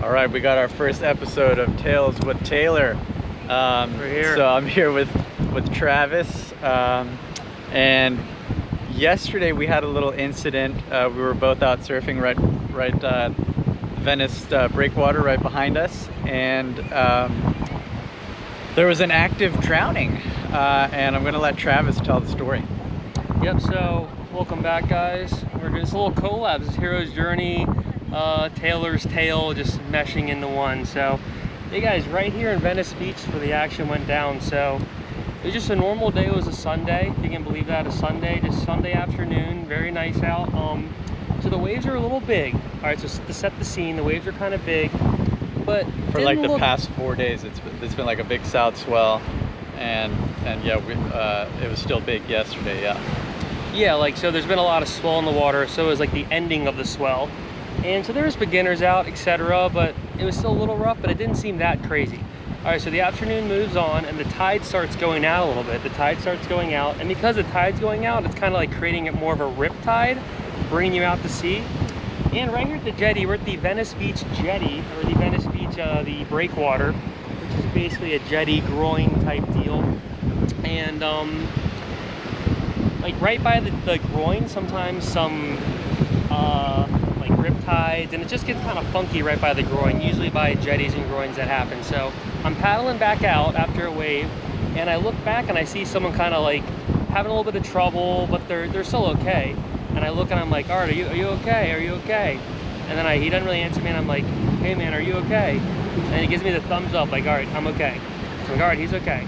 All right, we got our first episode of Tales with Taylor. We're here. So I'm here with Travis, and yesterday we had a little incident. We were both out surfing right Venice breakwater right behind us, and there was an active drowning, and I'm gonna let Travis tell the story. Yep, so welcome back, guys. We're doing this little collab. This is Hero's Journey, Taylor's Tale, just meshing into one. So, hey guys, right here in Venice Beach where the action went down. So, it was just a normal day. It was a Sunday, if you can believe that, a Sunday, just Sunday afternoon, very nice out. So the waves are a little big. All right, so to set the scene, the waves are kind of big, but for like the past 4 days, it's been like a big south swell, and yeah, it was still big yesterday. Yeah, like, so there's been a lot of swell in the water, so it was like the ending of the swell. And so there was beginners out, etc., but it was still a little rough, but it didn't seem that crazy. All right, so the afternoon moves on and the tide starts going out a little bit. The tide starts going out, and because the tide's going out, it's kind of like creating more of a rip tide, bringing you out to sea. And right here at the jetty, we're at the Venice Beach jetty, or the Venice Beach, the breakwater, which is basically a jetty groin type deal. And like right by the groin, sometimes some like rip tides, and it just gets kind of funky right by the groin, usually by jetties and groins that happen. So I'm paddling back out after a wave, and I look back and I see someone kind of like having a little bit of trouble, but they're still okay. And I look and I'm like, Art, are you okay? Are you okay? And then he doesn't really answer me, and I'm like, hey man, are you okay? And he gives me the thumbs up, like, Art, I'm okay. So I'm like, Art, he's okay.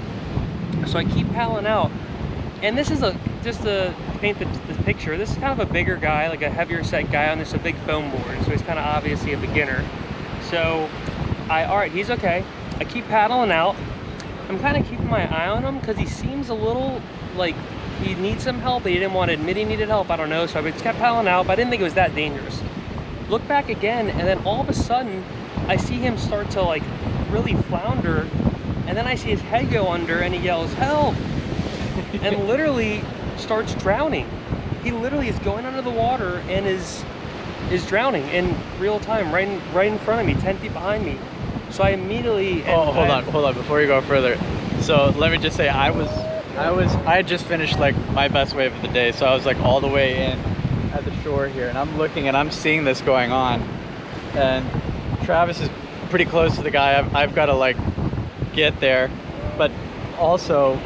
So I keep paddling out, and this is just to paint the picture, this is kind of a bigger guy, like a heavier set guy on this, a big foam board, so he's kind of obviously a beginner. So all right, he's okay. I keep paddling out. I'm kind of keeping my eye on him because he seems a little like he needs some help, but he didn't want to admit he needed help. I don't know, so I just kept paddling out, but I didn't think it was that dangerous. Look back again, and then all of a sudden I see him start to like really flounder, and then I see his head go under and he yells, help! And literally starts drowning. He literally is going under the water and is drowning in real time, right in front of me, 10 feet behind me. So I immediately... hold on, before you go further. So let me just say, I had just finished like my best wave of the day, so I was like all the way in at the shore here, and I'm looking and I'm seeing this going on, and Travis is pretty close to the guy. I've got to like get there, but also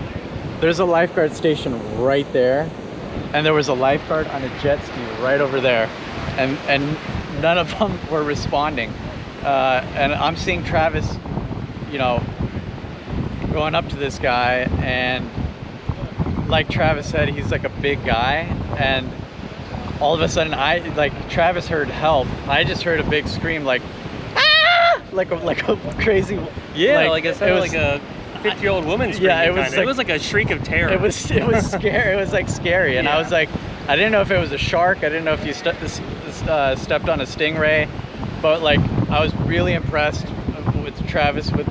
there's a lifeguard station right there, and there was a lifeguard on a jet ski right over there, and none of them were responding. And I'm seeing Travis, you know, going up to this guy, and like Travis said, he's like a big guy, and all of a sudden Travis heard help. I just heard a big scream, like, ah! like a crazy, yeah, like it sounded like a 50-year-old woman screaming. Yeah, it was like a shriek of terror. It was scary. It was like scary, and yeah. I was like, I didn't know if it was a shark. I didn't know if you stepped on a stingray, but like I was really impressed with Travis with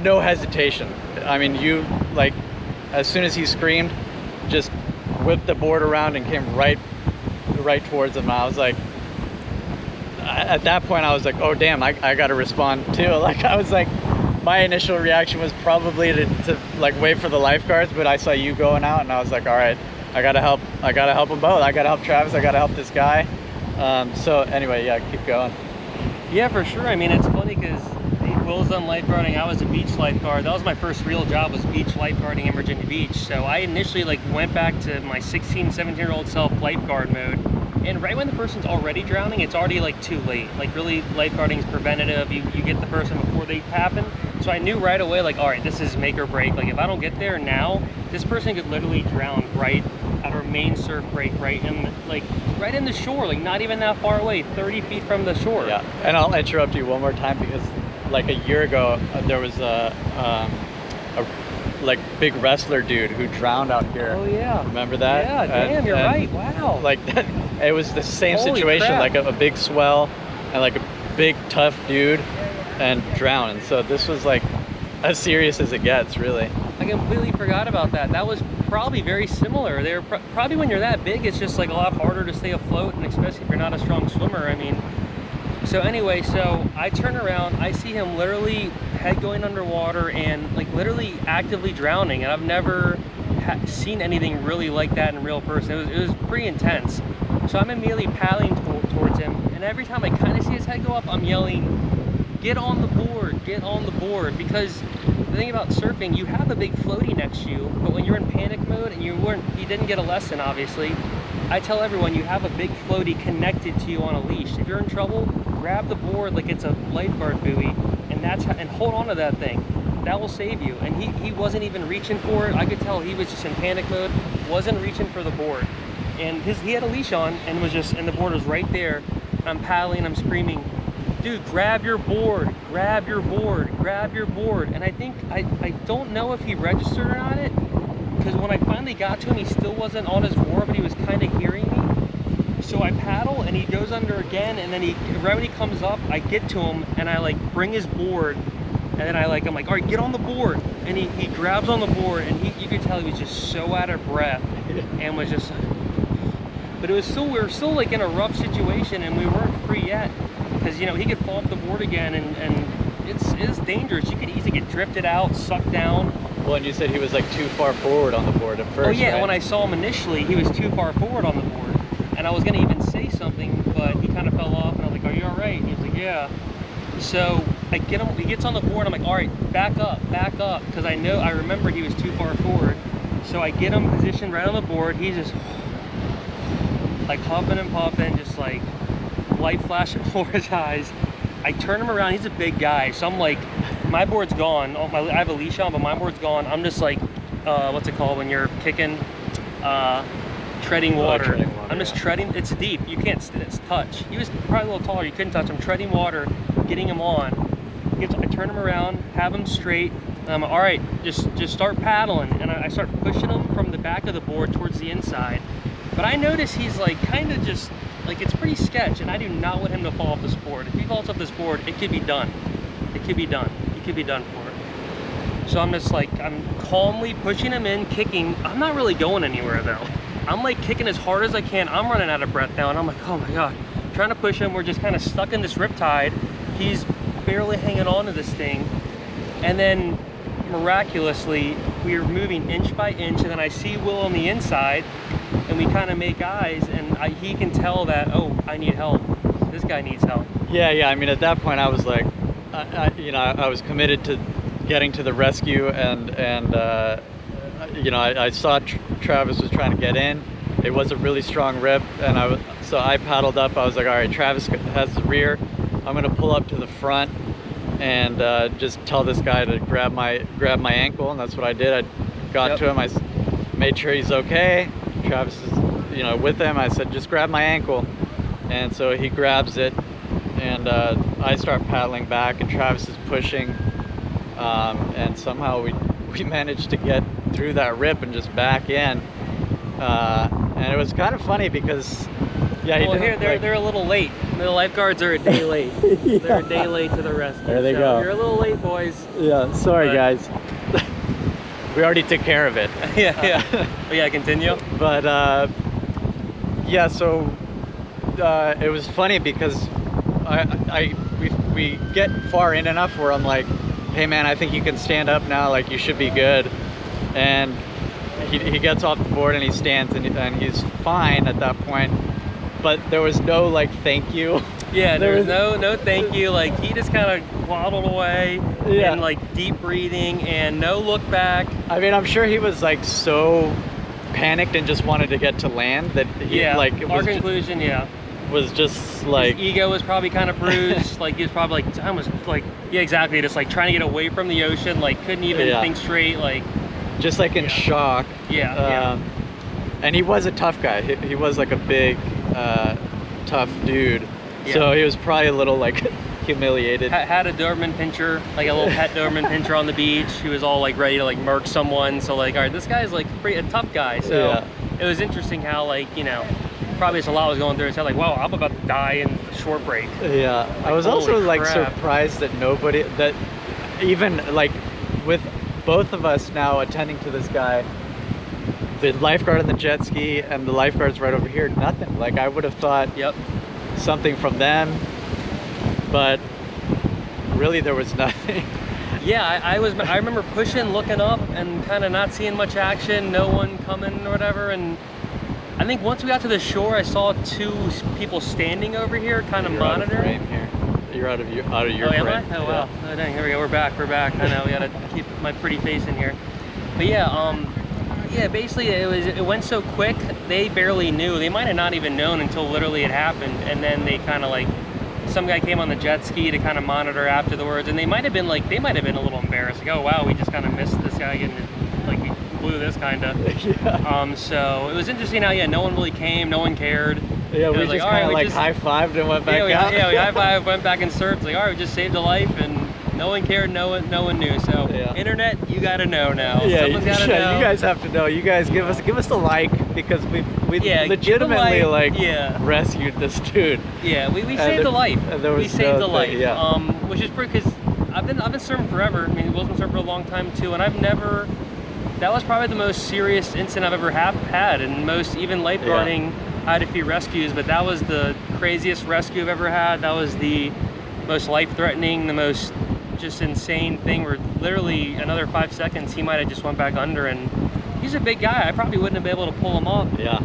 no hesitation. I mean, you like as soon as he screamed, just whipped the board around and came right towards him. And I was like, at that point, I was like, oh damn, I got to respond too. Like I was like. My initial reaction was probably to like wait for the lifeguards, but I saw you going out, and I was like, all right, I gotta help them both. I gotta help Travis, I gotta help this guy. So anyway, yeah, keep going. Yeah, for sure. I mean, it's funny because Will's done lifeguarding. I was a beach lifeguard. That was my first real job, was beach lifeguarding in Virginia Beach. So I initially like went back to my 16, 17-year-old self lifeguard mode. And right when the person's already drowning, it's already like too late. Like really, lifeguarding is preventative. You get the person before they happen. So I knew right away, like, all right, this is make or break. Like if I don't get there now, this person could literally drown right at our main surf break, right in the shore, like not even that far away, 30 feet from the shore. Yeah, and I'll interrupt you one more time because like a year ago, there was a like big wrestler dude who drowned out here. Oh yeah. Remember that? Yeah, damn, you're right. Wow. Like it was the same Holy situation, crap. like a big swell and like a big tough dude and drowned. And so this was like as serious as it gets, really. I completely forgot about that. That was probably very similar. They were probably when you're that big, it's just like a lot harder to stay afloat, and especially if you're not a strong swimmer. I mean, So anyway, so I turn around, I see him literally head going underwater and like literally actively drowning, and I've never seen anything really like that in real person. It was pretty intense. So I'm immediately paddling towards him, and every time I kind of see his head go up, I'm yelling, "Get on the board, get on the board," because the thing about surfing, you have a big floaty next to you, but when you're in panic mode and you didn't get a lesson, obviously, I tell everyone you have a big floaty connected to you on a leash. If you're in trouble, grab the board like it's a lifeguard buoy, and hold on to that thing. That will save you. And he wasn't even reaching for it. I could tell he was just in panic mode, wasn't reaching for the board. And he had a leash on and the board was right there. I'm paddling, I'm screaming, "Dude, grab your board, grab your board, grab your board." And I think, I don't know if he registered on it, because when I finally got to him, he still wasn't on his roar, but he was kind of hearing me. So I paddle and he goes under again, and then right when he comes up, I get to him and I like bring his board, and then I'm like, "All right, get on the board." And he grabs on the board, and you could tell he was just so out of breath and was just, but we were still like in a rough situation, and we weren't free yet, because he could fall off the board again, and it's dangerous. You could easily get drifted out, sucked down. Well, and you said he was like too far forward on the board at first. Oh yeah, right? When I saw him initially, he was too far forward on the board, and I was gonna even say something, but he kind of fell off, and I was like, "Are you all right?" And he was like, "Yeah." So I get him, he gets on the board, I'm like, "All right, back up," because I remember he was too far forward. So I get him positioned right on the board. He's just like huffing and puffing, just like light flashing before his eyes. I turn him around, he's a big guy, so I'm like, my board's gone. I have a leash on, but my board's gone. I'm just like, what's it called when you're kicking? Treading water. Treading water, I'm just treading, it's deep, you can't touch. He was probably a little taller, you couldn't touch him. Treading water, getting him on. I turn him around, have him straight, and I'm like, "All right, just start paddling." And I start pushing him from the back of the board towards the inside. But I notice he's like kind of just, like, it's pretty sketch, and I do not want him to fall off this board. If he falls off this board, it could be done. It could be done. He could be done for. So I'm just like, I'm calmly pushing him in, kicking. I'm not really going anywhere though. I'm like kicking as hard as I can. I'm running out of breath now, and I'm like, "Oh my God." I'm trying to push him. We're just kind of stuck in this riptide. He's barely hanging on to this thing. And then miraculously, we are moving inch by inch, and then I see Will on the inside, and we kind of make eyes, and he can tell that, "Oh, I need help. This guy needs help." Yeah. I mean, at that point, I was like, I was committed to getting to the rescue, and I saw Travis was trying to get in. It was a really strong rip, and so I paddled up. I was like, "All right, Travis has the rear. I'm gonna pull up to the front and just tell this guy to grab my ankle," and that's what I did. I got to him. I made sure he's okay. Travis is, with him. I said, "Just grab my ankle," and so he grabs it, and I start paddling back, and Travis is pushing, and somehow we managed to get through that rip and just back in, and it was kind of funny because they're a little late. The lifeguards are a day late. Yeah. They're a day late to the rescue. There they go. You're a little late, boys. Yeah, sorry guys. We already took care of it. Yeah. But yeah, continue. But yeah, so it was funny because we get far in enough where I'm like, "Hey man, I think you can stand up now, like you should be good." And he gets off the board and he stands, and he's fine at that point. But there was no like thank you. Yeah, there was no thank you. Like he just kind of waddled away, and like deep breathing and no look back. I mean, I'm sure he was like so panicked and just wanted to get to land that he our conclusion was just like his ego was probably kind of bruised. Like he was probably like, I was like, yeah, exactly, just like trying to get away from the ocean, like couldn't even think straight, like just like in shock. And he was a tough guy. He was like a big tough dude, so he was probably a little like humiliated. Had a Doberman pinscher, like a little pet Doberman pinscher on the beach. He was all like ready to like murk someone, so like, all right, this guy's like a tough guy. So it was interesting how, like, probably a lot was going through his head, like, wow, I'm about to die in short break. Yeah, like, I was also like surprised that that even like with both of us now attending to this guy, the lifeguard on the jet ski and the lifeguards right over here, nothing. Like I would have thought something from them, but really there was nothing. Yeah, I remember pushing, looking up, and kind of not seeing much action, no one coming or whatever. And I think once we got to the shore, I saw two people standing over here, kind of monitoring. You're out of your Oh, am I? frame. Oh wow. Oh dang, here we go. We're back. I know we gotta keep my pretty face in here. But yeah, yeah. Basically, it went so quick. They barely knew. They might have not even known until literally it happened, and then they kind of like. Some guy came on the jet ski to kind of monitor afterwards, and they might have been a little embarrassed, like, oh wow, we just kind of missed this guy getting, like, we blew this kind of. Yeah. So it was interesting how, yeah, no one really came, no one cared. Yeah, we just kind of like high-fived and went back out. Yeah, we high-fived, went back and surfed, like, all right, we just saved a life, and no one cared, no one knew. So yeah. Internet, you gotta know now. Yeah, Someone's gotta know. You guys have to know. You guys give us the like, because we legitimately rescued this dude. Yeah, we saved a life. We saved a life. Yeah. Which is pretty, because I've been surfing forever. I mean, Will's been surfing for a long time too, and that was probably the most serious incident I've ever had, and most, even lifeguarding, I had a few rescues, but that was the craziest rescue I've ever had. That was the most life-threatening, the most just insane thing, where literally another 5 seconds he might have just went back under, and he's a big guy. I probably wouldn't have been able to pull him off. Yeah.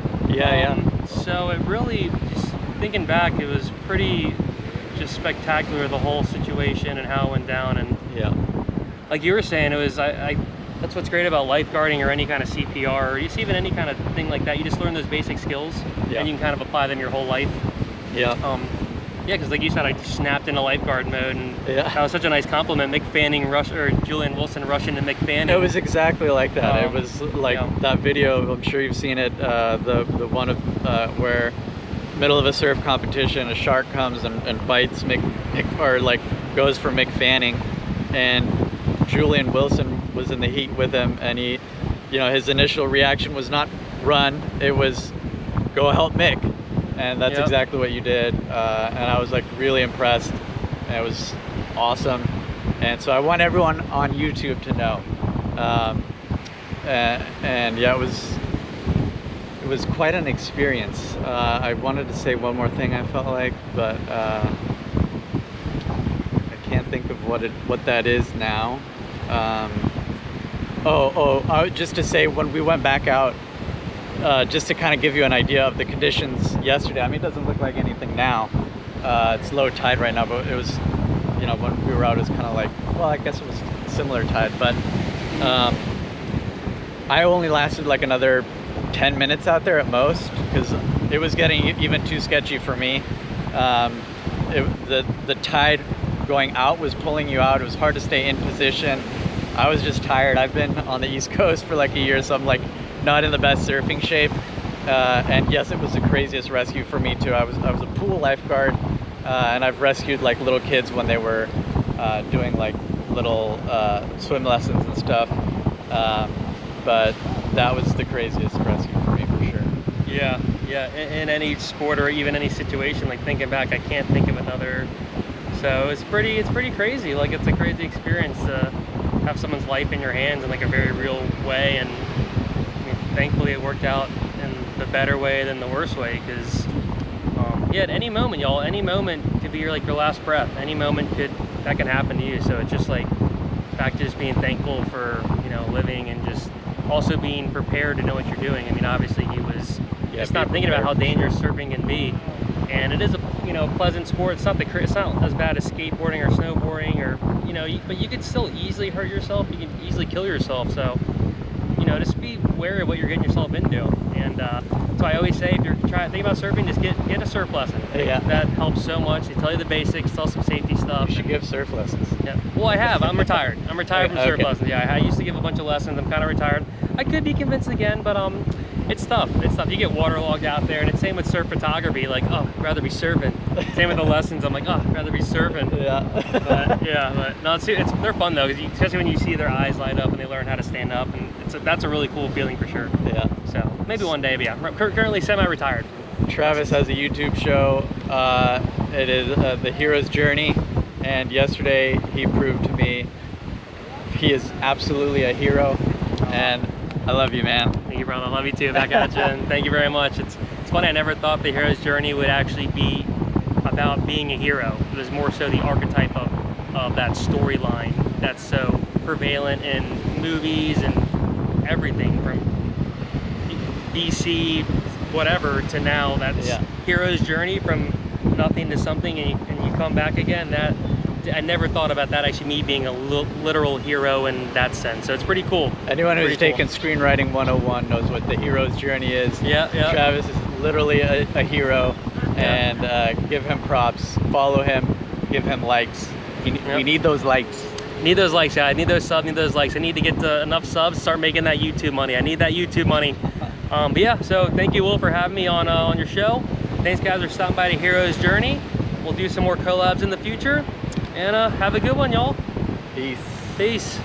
So it really, just thinking back, it was pretty just spectacular, the whole situation and how it went down. And like you were saying, it was that's what's great about lifeguarding or any kind of CPR, or even any kind of thing like that. You just learn those basic skills, and you can kind of apply them your whole life. Yeah, because like you said, I just snapped into lifeguard mode, and that was such a nice compliment. Mick Fanning or Julian Wilson rushing to Mick Fanning. It was exactly like that. It was like that video. I'm sure you've seen it. The one of where middle of a surf competition, a shark comes and bites Mick, or like goes for Mick Fanning, and Julian Wilson was in the heat with him, and he, his initial reaction was not run. It was go help Mick. And that's exactly what you did, and I was like really impressed, and it was awesome. And so I want everyone on YouTube to know, and yeah, it was quite an experience. I wanted to say one more thing, I felt like, but I can't think of what that is now. Just to say, when we went back out, just to kind of give you an idea of the conditions yesterday. I mean, it doesn't look like anything now. It's low tide right now, but it was, when we were out, it was kind of like, well, I guess it was similar tide, but I only lasted like another 10 minutes out there at most, because it was getting even too sketchy for me. The tide going out was pulling you out. It was hard to stay in position. I was just tired. I've been on the East Coast for like a year, so I'm like not in the best surfing shape. And yes, it was the craziest rescue for me too. I was a pool lifeguard, and I've rescued like little kids when they were doing like little swim lessons and stuff. But that was the craziest rescue for me for sure. Yeah. In any sport or even any situation, like thinking back, I can't think of another. So it's pretty crazy. Like, it's a crazy experience to have someone's life in your hands in like a very real way. And I mean, thankfully it worked out in the better way than the worst way, because at any moment, y'all, any moment could be your last breath. Any moment that can happen to you. So it's just like back to just being thankful for living, and just also being prepared to know what you're doing. I mean, obviously he was just not thinking about how dangerous surfing can be, and it is a pleasant sport. It's not as bad as skateboarding or snowboarding, or but you could still easily hurt yourself. You can easily kill yourself. So just be wary of what you're getting yourself into. And so I always say, if you're thinking about surfing, just get a surf lesson. Yeah. That helps so much. They tell you the basics, tell some safety stuff. You should give surf lessons. Yeah. Well, I have. I'm retired. I'm retired from surf lessons. Yeah, I used to give a bunch of lessons. I'm kind of retired. I could be convinced again, but it's tough. It's tough. You get waterlogged out there, and it's same with surf photography. Like, oh, I'd rather be surfing. Same with the lessons. I'm like, oh, I'd rather be surfing. But no, they're fun though, because especially when you see their eyes light up and they learn how to stand up, and that's a really cool feeling for sure. Yeah. So maybe one day, but yeah, I'm currently semi-retired. Travis has a YouTube show. It is The Hero's Journey, and yesterday he proved to me he is absolutely a hero, and I love you, man. Thank you, brother. I love you too. Back at you, and thank you very much. It's funny. I never thought The Hero's Journey would actually be a about being a hero. It was more so the archetype of that storyline that's so prevalent in movies and everything from BC, whatever, to now. That's hero's journey from nothing to something, and you come back again. That I never thought about that, actually, me being a literal hero in that sense. So it's pretty cool. Anyone who's taken Screenwriting 101 knows what the hero's journey is. Yeah. Travis is literally a hero, and give him props. Follow him, give him likes. We need those likes. Need those likes, yeah. I need those subs, need those likes. I need to get enough subs, start making that YouTube money. I need that YouTube money. But yeah, so thank you, Will, for having me on your show. Thanks, guys, for stopping by to Hero's Journey. We'll do some more collabs in the future. And have a good one, y'all. Peace. Peace.